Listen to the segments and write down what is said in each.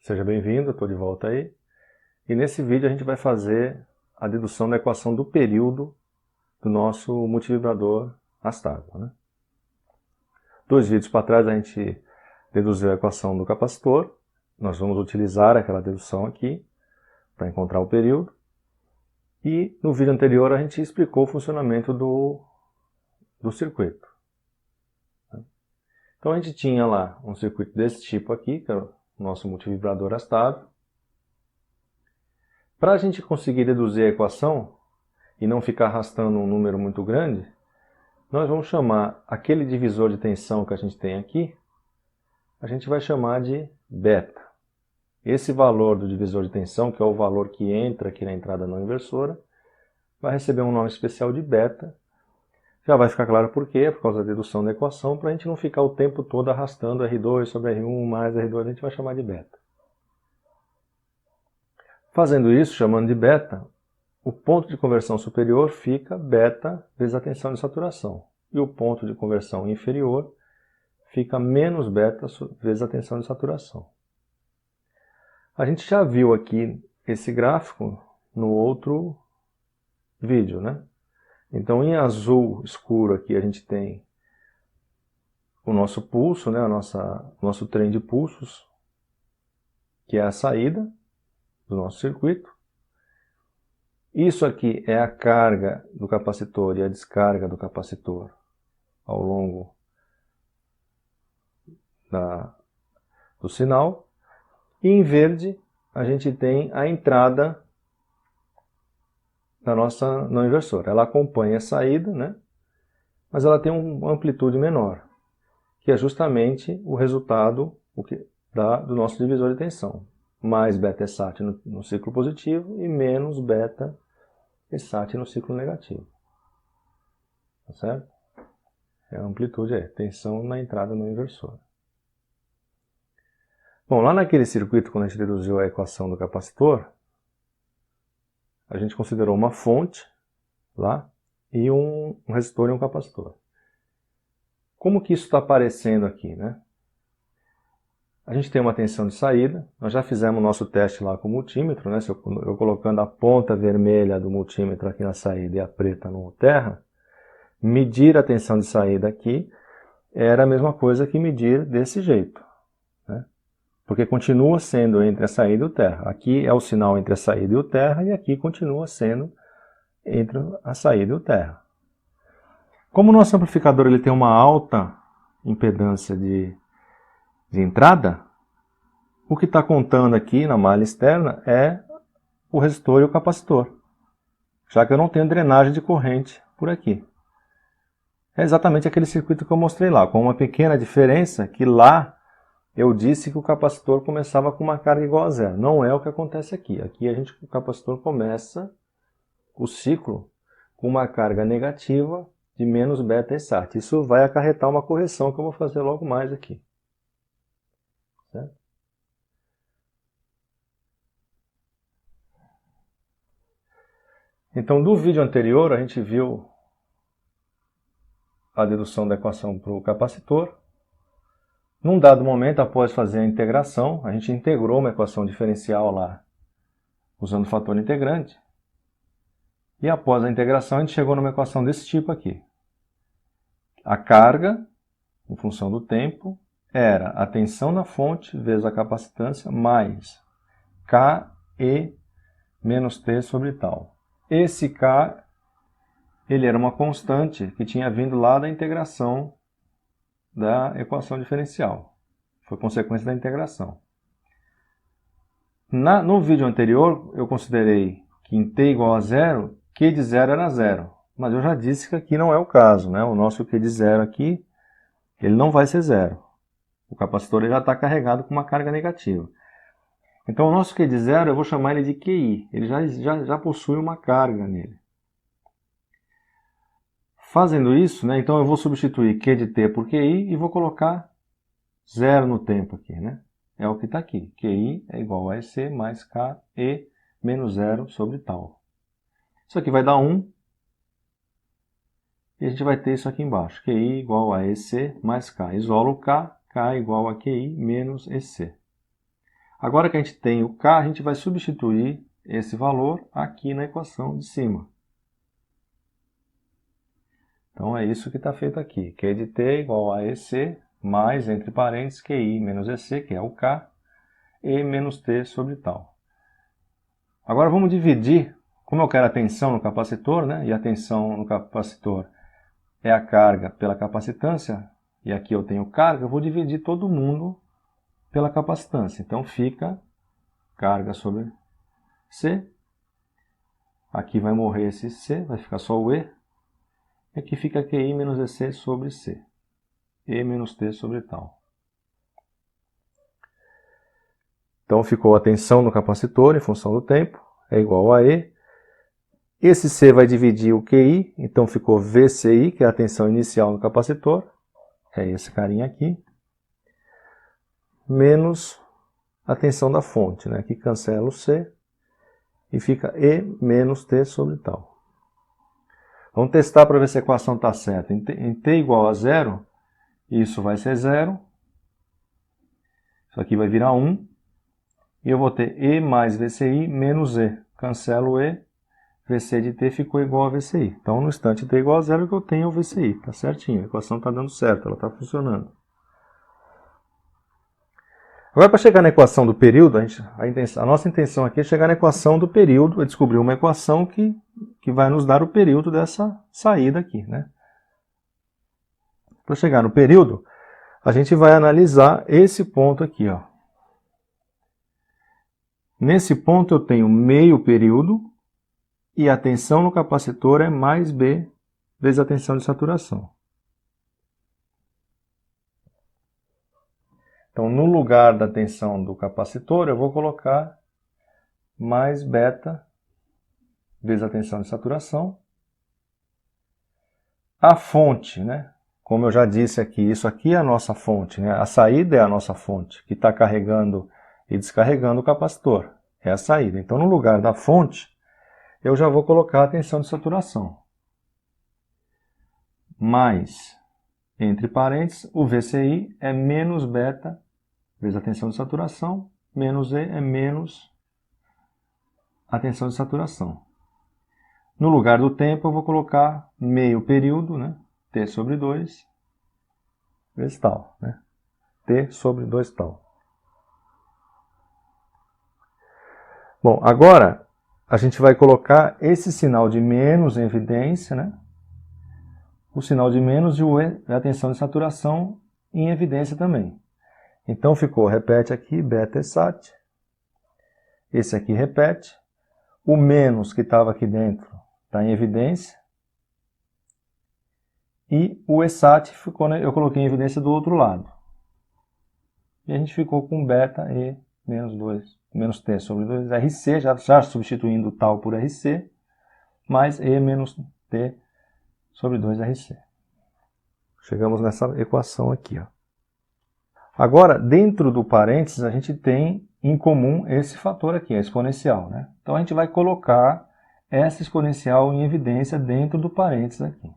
Seja bem-vindo, estou de volta aí. E nesse vídeo a gente vai fazer a dedução da equação do período do nosso multivibrador Astárgua, né? 2 vídeos para trás a gente deduziu a equação do capacitor. Nós vamos utilizar aquela dedução aqui para encontrar o período. E no vídeo anterior a gente explicou o funcionamento do circuito. Então a gente tinha lá um circuito desse tipo aqui, que é o nosso multivibrador Astárgua. Para a gente conseguir deduzir a equação e não ficar arrastando um número muito grande, nós vamos chamar aquele divisor de tensão que a gente tem aqui, a gente vai chamar de beta. Esse valor do divisor de tensão, que é o valor que entra aqui na entrada não inversora, vai receber um nome especial de beta. Já vai ficar claro por quê, por causa da dedução da equação, para a gente não ficar o tempo todo arrastando R2 sobre R1 mais R2, a gente vai chamar de beta. Fazendo isso, chamando de beta, o ponto de conversão superior fica beta vezes a tensão de saturação. E o ponto de conversão inferior fica menos beta vezes a tensão de saturação. A gente já viu aqui esse gráfico no outro vídeo, né? Então, em azul escuro aqui a gente tem o nosso pulso, né? Nosso trem de pulsos, que é a saída do nosso circuito. Isso aqui é a carga do capacitor e a descarga do capacitor ao longo do sinal. E em verde a gente tem a entrada da nossa não inversora. Ela acompanha a saída, né? Mas ela tem uma amplitude menor, que é justamente o resultado do nosso divisor de tensão. Mais beta Sat no ciclo positivo e menos beta Sat no ciclo negativo. Tá certo? A amplitude é tensão na entrada não inversora. Bom, lá naquele circuito, quando a gente deduziu a equação do capacitor, a gente considerou uma fonte lá e um resistor e um capacitor. Como que isso está aparecendo aqui, né? A gente tem uma tensão de saída, nós já fizemos o nosso teste lá com o multímetro, né? Eu colocando a ponta vermelha do multímetro aqui na saída e a preta no terra, medir a tensão de saída aqui era a mesma coisa que medir desse jeito, né? Porque continua sendo entre a saída e o terra. Aqui é o sinal entre a saída e o terra e aqui continua sendo entre a saída e o terra. Como o nosso amplificador ele tem uma alta impedância de entrada, o que está contando aqui na malha externa é o resistor e o capacitor, já que eu não tenho drenagem de corrente por aqui. É exatamente aquele circuito que eu mostrei lá, com uma pequena diferença que lá eu disse que o capacitor começava com uma carga igual a zero. Não é o que acontece aqui. Aqui o capacitor começa o ciclo com uma carga negativa de menos beta Sat. Isso vai acarretar uma correção que eu vou fazer logo mais aqui. Certo? Então, do vídeo anterior, a gente viu a dedução da equação para o capacitor. Num dado momento, após fazer a integração, a gente integrou uma equação diferencial lá, usando o fator integrante. E após a integração, a gente chegou numa equação desse tipo aqui. A carga, em função do tempo, era a tensão na fonte vezes a capacitância mais Ke menos T sobre tal. Esse K, ele era uma constante que tinha vindo lá da integração da equação diferencial. Foi consequência da integração. No vídeo anterior, eu considerei que em t igual a zero, Q de zero era zero. Mas eu já disse que aqui não é o caso, né? O nosso Q de zero aqui, ele não vai ser zero. O capacitor ele já está carregado com uma carga negativa. Então o nosso Q de zero, eu vou chamar ele de QI. Ele já possui uma carga nele. Fazendo isso, né, então eu vou substituir Q de t por QI e vou colocar zero no tempo aqui, né? É o que está aqui. QI é igual a EC mais KE menos zero sobre tal. Isso aqui vai dar 1. E a gente vai ter isso aqui embaixo. QI igual a EC mais K. Isolo K. K igual a QI menos EC. Agora que a gente tem o K, a gente vai substituir esse valor aqui na equação de cima. Então é isso que está feito aqui. Q de t é igual a EC mais, entre parênteses, QI menos EC, que é o K, E menos T sobre tal. Agora vamos dividir, como eu quero a tensão no capacitor, né? E a tensão no capacitor é a carga pela capacitância, e aqui eu tenho carga, eu vou dividir todo mundo pela capacitância. Então fica carga sobre C. Aqui vai morrer esse C, vai ficar só o E. E aqui fica QI menos EC sobre C. E menos T sobre tal. Então ficou a tensão no capacitor em função do tempo, é igual a E. Esse C vai dividir o QI, então ficou VCI, que é a tensão inicial no capacitor, é esse carinha aqui, menos a tensão da fonte, né? Aqui cancela o C e fica E menos T sobre tal. Vamos testar para ver se a equação está certa. Em T igual a 0, isso vai ser 0, isso aqui vai virar 1, e eu vou ter E mais VCI menos E. Cancelo E, VC de T ficou igual a VCI. Então, no instante T igual a 0, que eu tenho o VCI. Está certinho, a equação está dando certo, ela está funcionando. Agora, para chegar na equação do período, a nossa intenção aqui é chegar na equação do período, é descobrir uma equação que vai nos dar o período dessa saída aqui, né? Para chegar no período, a gente vai analisar esse ponto aqui, ó. Nesse ponto eu tenho meio período e a tensão no capacitor é mais B vezes a tensão de saturação. Então, no lugar da tensão do capacitor, eu vou colocar mais beta vezes a tensão de saturação. A fonte, né? Como eu já disse aqui, isso aqui é a nossa fonte, né? A saída é a nossa fonte, que está carregando e descarregando o capacitor. É a saída. Então, no lugar da fonte, eu já vou colocar a tensão de saturação. Mais, entre parênteses, o VCI é menos beta vezes a tensão de saturação, menos E é menos a tensão de saturação. No lugar do tempo, eu vou colocar meio período, né? T sobre 2, vezes tal, né? T sobre 2 tal. Bom, agora a gente vai colocar esse sinal de menos em evidência, né? O sinal de menos e a tensão de saturação em evidência também. Então ficou, repete aqui, beta ESAT. Esse aqui repete. O menos que estava aqui dentro está em evidência. E o ESAT ficou, né, eu coloquei em evidência do outro lado. E a gente ficou com beta E menos 2, menos T sobre 2 RC, já substituindo tal por RC, mais E menos T sobre 2 RC. Chegamos nessa equação aqui, ó. Agora, dentro do parênteses, a gente tem em comum esse fator aqui, a exponencial, né? Então, a gente vai colocar essa exponencial em evidência dentro do parênteses aqui.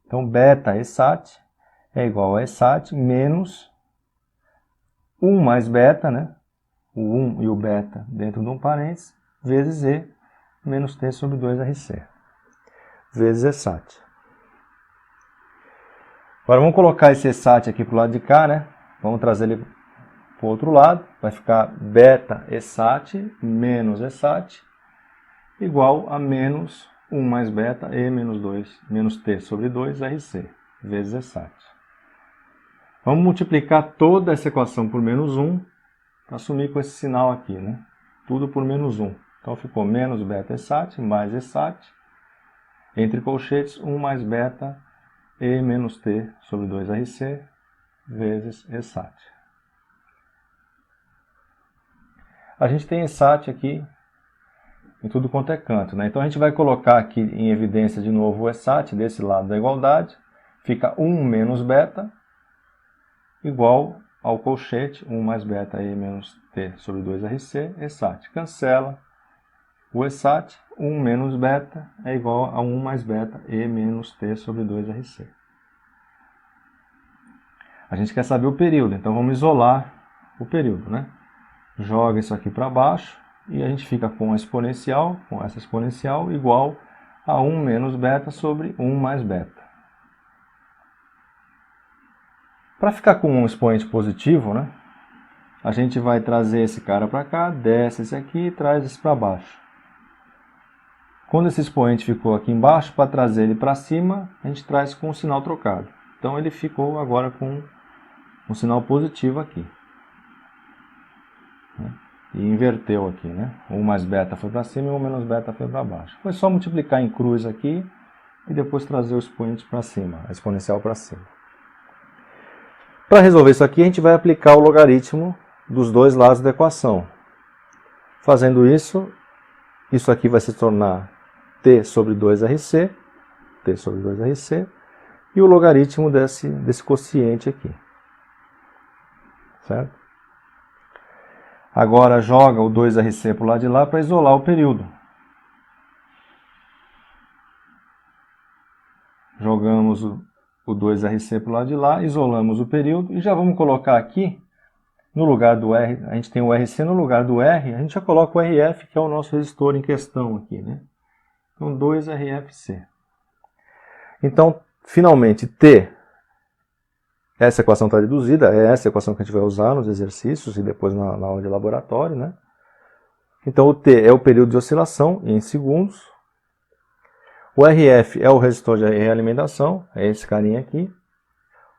Então, beta ESAT é igual a ESAT menos 1 mais beta, né? O 1 e o beta dentro de um parênteses, vezes E menos T sobre 2 RC, vezes ESAT. Agora, vamos colocar esse ESAT aqui para o lado de cá, né? Vamos trazer ele para o outro lado, vai ficar beta ESAT menos ESAT igual a menos 1 mais beta E menos 2 menos T sobre 2 RC vezes ESAT. Vamos multiplicar toda essa equação por menos 1 para assumir com esse sinal aqui, né? Tudo por menos 1. Então ficou menos beta ESAT mais ESAT, entre colchetes 1 mais beta E menos T sobre 2 RC vezes ESAT. A gente tem ESAT aqui em tudo quanto é canto, né? Então a gente vai colocar aqui em evidência de novo o ESAT desse lado da igualdade. Fica 1 menos beta igual ao colchete 1 mais beta E menos T sobre 2 RC, ESAT. Cancela o ESAT, 1 menos beta é igual a 1 mais beta E menos T sobre 2 RC. A gente quer saber o período, então vamos isolar o período, né? joga isso aqui para baixo e a gente fica com a exponencial, com essa exponencial, igual a 1 menos beta sobre 1 mais beta. Para ficar com um expoente positivo, né, a gente vai trazer esse cara para cá, desce esse aqui e traz esse para baixo. Quando esse expoente ficou aqui embaixo, para trazer ele para cima, a gente traz com o sinal trocado. Então ele ficou agora com um sinal positivo aqui. E inverteu aqui, né? 1 mais beta foi para cima e 1 menos beta foi para baixo. Foi só multiplicar em cruz aqui e depois trazer o expoente para cima, a exponencial para cima. Para resolver isso aqui, a gente vai aplicar o logaritmo dos dois lados da equação. Fazendo isso, isso aqui vai se tornar t sobre 2RC, t sobre 2RC, e o logaritmo desse quociente aqui. Certo? Agora joga o 2RC para o lado de lá para isolar o período. Jogamos o 2RC para o lado de lá, isolamos o período e já vamos colocar aqui, no lugar do R, a gente tem o RC, no lugar do R, a gente já coloca o RF, que é o nosso resistor em questão aqui, né? Então 2RFC. Então, finalmente, T, essa equação está deduzida, é essa equação que a gente vai usar nos exercícios e depois na aula de laboratório, né? Então o T é o período de oscilação em segundos. O RF é o resistor de realimentação, é esse carinha aqui.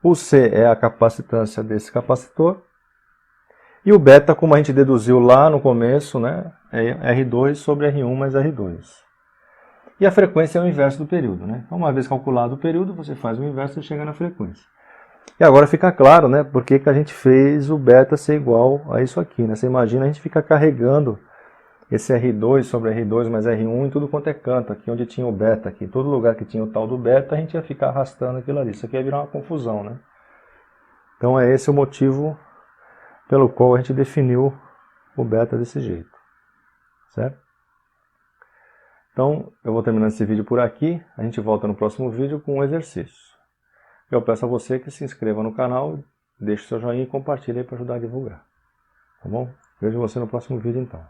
O C é a capacitância desse capacitor. E o beta, como a gente deduziu lá no começo, né, é R2 sobre R1 mais R2. E a frequência é o inverso do período, né? Então, uma vez calculado o período, você faz o inverso e chega na frequência. E agora fica claro, né, por que a gente fez o beta ser igual a isso aqui, né? Você imagina a gente ficar carregando esse R2 sobre R2 mais R1 em tudo quanto é canto, aqui onde tinha o beta, aqui, todo lugar que tinha o tal do beta, a gente ia ficar arrastando aquilo ali. Isso aqui ia virar uma confusão, né? Então é esse o motivo pelo qual a gente definiu o beta desse jeito, certo? Então, eu vou terminando esse vídeo por aqui, a gente volta no próximo vídeo com um exercício. Eu peço a você que se inscreva no canal, deixe seu joinha e compartilhe aí para ajudar a divulgar. Tá bom? Vejo você no próximo vídeo então.